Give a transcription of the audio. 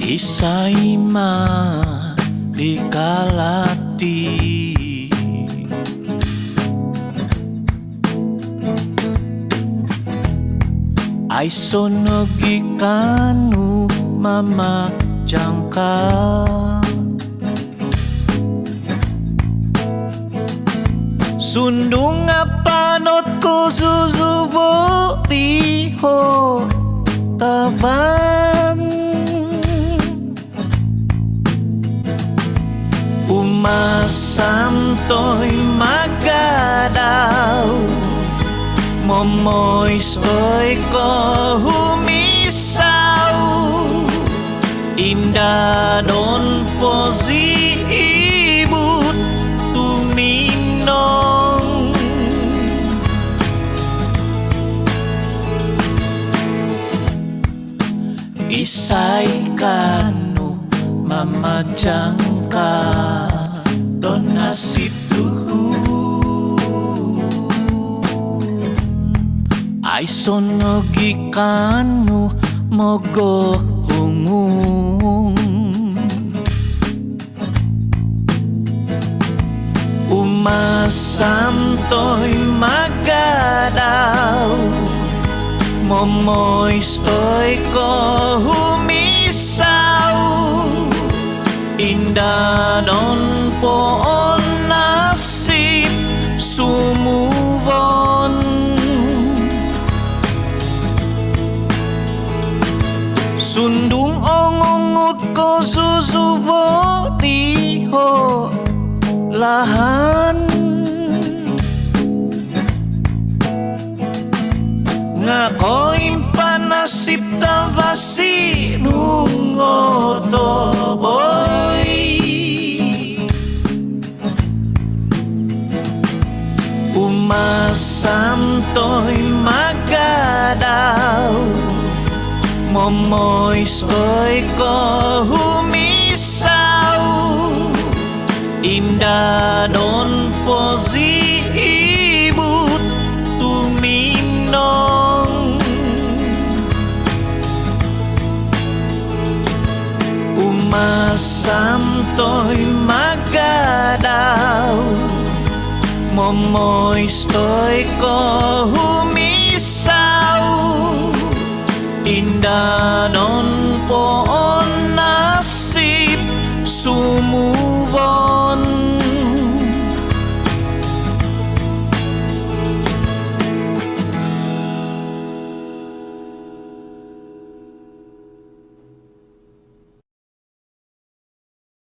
Isaima di kalati ay sonogi kanu mama jangka sundung panot ko susubo diho tabang umasantoy magadaw momoy stoy ko humisaw indah don pozibut tuminong isay kanu mamajangka don nasib ay sonogi kanu mogo hungung umasantoy magadaw momoy stoy ko humisaw indah don poon nasib sumubon sundung ongungut ko susubo diho lahan ngakoin panasip tabasi nungoto boy umasantoy magadaw momoy stoy ko humisaw indah don pozibut tuminong umasantoy magadaw momoy stoy ko humisaw indah don poon nasib sumu